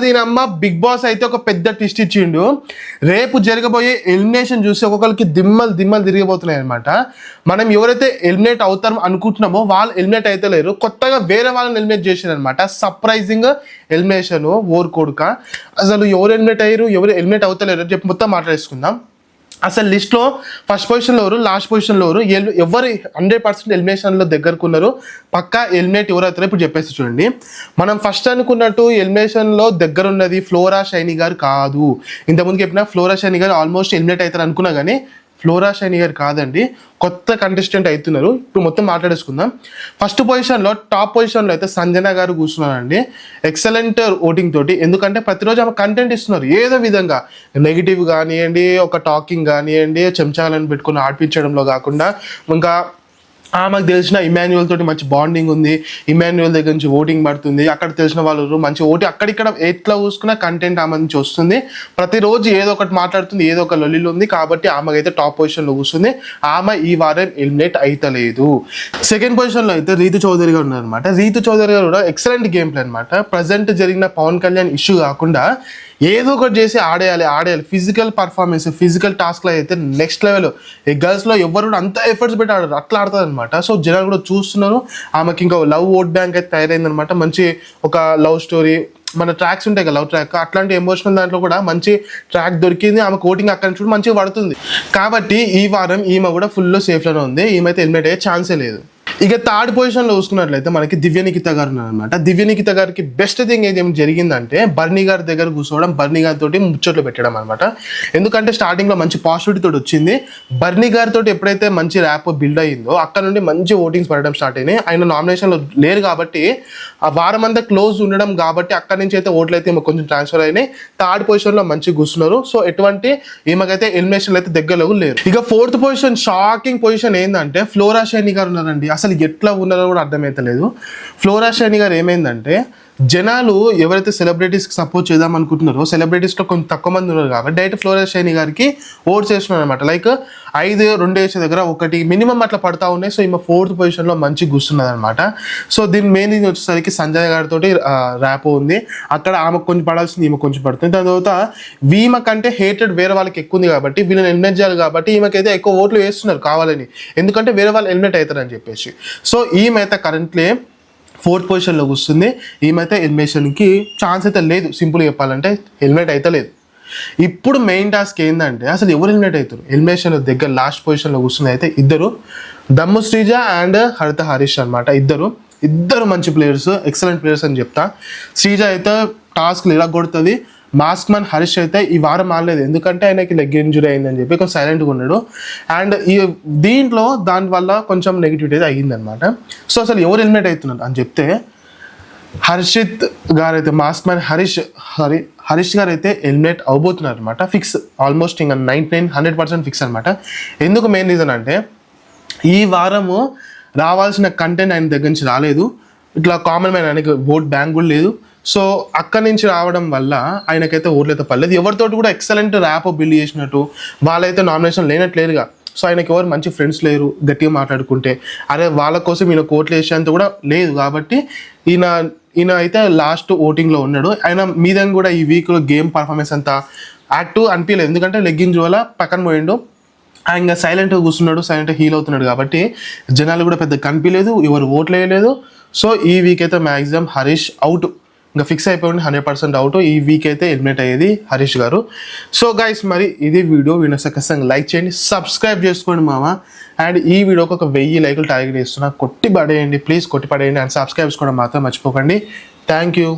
దీనమ్మ big boss అయితే ఒక పెద్ద ట్విస్ట్ ఇచ్చిండు. రేపు జరగబోయే ఎలిమినేషన్ చూసి ఒక్కొక్కరికి దిమ్మలు తిరిగిపోతున్నాయి అనమాట. మనం ఎవరైతే ఎలిమినేట్ అవుతాం అనుకుంటున్నామో వాళ్ళు ఎలిమినేట్ అయితే లేరు, కొత్తగా వేరే వాళ్ళని ఎలిమినేట్ చేశారు అనమాట. సర్ప్రైజింగ్ ఎలిమినేషన్ ఓర్ కొడుక. అసలు ఎవరు ఎలిమినేట్ అయ్యారు, ఎవరు ఎలిమినేట్ అవుతలేరు అని చెప్పి మొత్తం మాట్లాడేసుకుందాం. అసలు లిస్ట్లో ఫస్ట్ పొజిషన్లో ఎవరు, లాస్ట్ పొజిషన్లో ఎవరు 100% ఎలిమినేషన్లో దగ్గరకున్నారు, పక్కా ఎలిమినేట్ ఎవరు అవుతారో ఇప్పుడు చెప్పేసి చూడండి. మనం ఫస్ట్ అనుకున్నట్టు ఎలిమినేషన్లో దగ్గర ఉన్నది ఫ్లోరా షైనీ గారు కాదు. ఇంతకుముందు చెప్పిన ఫ్లోరా షైనీ గారు ఆల్మోస్ట్ ఎలిమినేట్ అవుతారు అనుకున్నా కానీ ఫ్లోరా షైనీ గారు కాదండి, కొత్త కంటెస్టెంట్ అవుతున్నారు. ఇప్పుడు మొత్తం మాట్లాడేసుకుందాం. ఫస్ట్ పొజిషన్లో టాప్ పొజిషన్లో అయితే సంజన గారు కూర్చున్నారండి, ఎక్సలెంట్ ఓటింగ్ తోటి. ఎందుకంటే ప్రతిరోజు ఆమె కంటెంట్ ఇస్తున్నారు ఏదో విధంగా, నెగిటివ్ కానివ్వండి, ఒక టాకింగ్ కానివ్వండి, చెంచాలను పెట్టుకుని ఆడిపించడంలో కాకుండా ఇంకా ఆమెకు తెలిసిన ఇమాన్యువల్ తోటి మంచి బాండింగ్ ఉంది. ఇమాన్యువల్ దగ్గర నుంచి ఓటింగ్ పడుతుంది, అక్కడ తెలిసిన వాళ్ళు మంచి ఓటింగ్ అక్కడిక్కడ ఎట్లా చూసుకున్న కంటెంట్ ఆమె నుంచి వస్తుంది. ప్రతిరోజు ఏదో ఒకటి మాట్లాడుతుంది, ఏదో ఒక లొల్లిలో ఉంది. కాబట్టి ఆమెకైతే టాప్ పొజిషన్లో కూర్చుంది. ఆమె ఈ వారం ఎలిమినేట్ అయితలేదు. సెకండ్ పొజిషన్లో అయితే రీతు చౌదరి గారు ఉన్నారనమాట. రీతు చౌదరి గారు కూడా ఎక్సలెంట్ గేమ్ ప్లే అనమాట. ప్రజెంట్ జరిగిన పవన్ కళ్యాణ్ ఇష్యూ కాకుండా ఏదో ఒకటి చేసి ఆడేయాలి. ఫిజికల్ పర్ఫార్మెన్స్, ఫిజికల్ టాస్క్లో అయితే నెక్స్ట్ లెవెల్. ఈ గర్ల్స్లో ఎవరు కూడా అంత ఎఫర్ట్స్ పెట్టి ఆడరు, అట్లా ఆడుతుంది అనమాట. సో జనాలు కూడా చూస్తున్నారు. ఆమెకి ఇంకా లవ్ ఓట్ బ్యాంక్ అయితే తయారైందనమాట. మంచి ఒక లవ్ స్టోరీ, మన ట్రాక్స్ ఉంటాయి కదా లవ్ ట్రాక్, అట్లాంటి ఎమోషనల్ దాంట్లో కూడా మంచి ట్రాక్ దొరికింది. ఆమె కోటింగ్ అక్కడ నుంచి మంచిగా పడుతుంది. కాబట్టి ఈ వారం ఈమె కూడా ఫుల్ సేఫ్లోనే ఉంది. ఈమె అయితే ఎలిమినేట్ అయ్యే ఛాన్సే లేదు. ఇక థర్డ్ పొజిషన్లో చూసుకున్నట్లయితే మనకి దివ్య నిఖిత గారు ఉన్నారనమాట. దివ్య నిఖిత గారికి బెస్ట్ థింగ్ ఏం జరిగిందంటే బర్నీ గారి దగ్గర కూర్చోవడం, బర్నీ గారితో ముచ్చట్లు పెట్టడం అనమాట. ఎందుకంటే స్టార్టింగ్లో మంచి పాజిటివిటీ తోటి వచ్చింది. బర్నీ గారితో ఎప్పుడైతే మంచి ర్యాప్ బిల్డ్ అయ్యిందో అక్కడ నుండి మంచి ఓటింగ్స్ పడడం స్టార్ట్ అయినాయి. ఆయన నామినేషన్లో లేరు కాబట్టి ఆ వారం అంతా క్లోజ్ ఉండడం కాబట్టి అక్కడి నుంచి అయితే ఓట్లు అయితే కొంచెం ట్రాన్స్ఫర్ అయినాయి. థర్డ్ పొజిషన్లో మంచిగా కూర్చున్నారు. సో ఎటువంటి ఈమెకైతే ఎలిమినేషన్ అయితే దగ్గరలో లేరు. ఇక ఫోర్త్ పొజిషన్, షాకింగ్ పొజిషన్ ఏంటంటే ఫ్లోరా షైనీ గారు ఉన్నారండి. అసలు ఎట్లా ఉన్నారో కూడా అర్థమైతలేదు. ఫ్లోరా షైనీ గారు ఏమైందంటే జనాలు ఎవరైతే సెలబ్రిటీస్కి సపోర్ట్ చేద్దాం అనుకుంటున్నారో సెలబ్రిటీస్లో కొంచెం తక్కువ మంది ఉన్నారు కాబట్టి డైరెక్ట్ ఫ్లోరా షైనీ గారికి ఓట్స్ వేస్తున్నారు అనమాట. లైక్ 5-2 వేసే దగ్గర 1 మినిమం అట్లా పడతా ఉన్నాయి. సో ఈమె ఫోర్త్ పొజిషన్లో మంచి కూర్చున్నది అనమాట. సో దీని మెయిన్ థింగ్ వచ్చేసరికి సంజయ్ గారితో ర్యాప్ ఉంది. అక్కడ ఆమెకు కొంచెం పడాల్సింది ఈమె కొంచెం పడుతుంది. దాని తర్వాత ఈమె కంటే హేటెడ్ వేరే వాళ్ళకి ఎక్కువ ఉంది కాబట్టి వీళ్ళని ఎలిమినేట్ చేయాలి కాబట్టి ఈమెకైతే ఎక్కువ ఓట్లు వేస్తున్నారు కావాలని, ఎందుకంటే వేరే వాళ్ళు ఎలిమినేట్ అవుతారని చెప్పేసి. సో ఈమె అయితే కరెంట్లీ ఫోర్త్ పొజిషన్లో వస్తుంది. ఈమెతే ఎలిమినేషన్కి ఛాన్స్ అయితే లేదు. సింపుల్గా చెప్పాలంటే ఎలిమినేట్ అయితే లేదు. ఇప్పుడు మెయిన్ టాస్క్ ఏంటంటే అసలు ఎవరు ఎలిమినేట్ అవుతారు. ఎలిమినేషన్ దగ్గర లాస్ట్ పొజిషన్లో కూర్చున్నది అయితే ఇద్దరు, దమ్ము శ్రీజ అండ్ హరిత హరీష్ అనమాట. ఇద్దరు మంచి ప్లేయర్స్, ఎక్సలెంట్ ప్లేయర్స్ అని చెప్తా. శ్రీజ అయితే టాస్క్లు ఇలా కొడుతుంది. మాస్క్ మ్యాన్ హరీష్ అయితే ఈ వారం ఆడలేదు, ఎందుకంటే ఆయనకి లెగ్ ఇంజురీ అయిందని చెప్పి కొంచెం సైలెంట్గా ఉన్నాడు. అండ్ ఈ దీంట్లో దానివల్ల కొంచెం నెగిటివిటీ అయితే అయ్యిందనమాట. సో అసలు ఎవరు ఎలిమినేట్ అవుతున్నారు అని చెప్తే హర్షిత్ గారు అయితే, మాస్క్ మ్యాన్ హరీష్ గారు అయితే ఎలిమినేట్ అవబోతున్నారు అనమాట. ఫిక్స్, ఆల్మోస్ట్ ఇంకా 99-100% ఫిక్స్ అనమాట. ఎందుకు మెయిన్ రీజన్ అంటే ఈ వారము రావాల్సిన కంటెంట్ ఆయన దగ్గర నుంచి రాలేదు. ఇట్లా కామన్ మ్యాన్ ఆయనకి ఓట్ బ్యాంక్ కూడా లేదు. సో అక్కడి నుంచి రావడం వల్ల ఆయనకైతే ఓట్లు అయితే పడలేదు. ఎవరితోటి కూడా ఎక్సలెంట్ ర్యాప్ బిల్డ్ చేసినట్టు వాళ్ళైతే నామినేషన్ లేనట్లేరుగా. సో ఆయనకి ఎవరు మంచి ఫ్రెండ్స్ లేరు గట్టిగా మాట్లాడుకుంటే, అరే వాళ్ళ కోసం ఈయన ఓట్లు వేసేంత కూడా లేదు. కాబట్టి ఈయన అయితే లాస్ట్ ఓటింగ్లో ఉన్నాడు. ఆయన మీద కూడా ఈ వీక్లో గేమ్ పర్ఫార్మెన్స్ అంతా యాక్టివ్ అనిపించలేదు, ఎందుకంటే లెగ్ ఇంజరీ వల్ల పక్కన పోయిండు. ఆయన సైలెంట్గా కూర్చున్నాడు, సైలెంట్గా హీల్ అవుతున్నాడు కాబట్టి జనాలు కూడా పెద్ద కనిపించలేదు, ఎవరు ఓట్లు వేయలేదు. సో ఈ వీక్ అయితే మ్యాక్సిమం హరీష్ అవుట్, ఇంకా ఫిక్స్ అయిపోయింది 100% అవుట్. ఈ వీక్ అయితే ఎలిమినేట్ అయ్యేది హరీష్ గారు. సో గైస్ మరి ఇది వీడియో ఖచ్చితంగా లైక్ చేయండి, సబ్స్క్రైబ్ చేసుకోండి మామ. అండ్ ఈ వీడియోకి ఒక 1000 లైకులు టార్గెట్ చేస్తున్నా, కొట్టి పడేయండి ప్లీజ్, కొట్టి పడేయండి. అండ్ సబ్స్క్రైబ్ చేసుకోవడం మాత్రం మర్చిపోకండి. Thank you.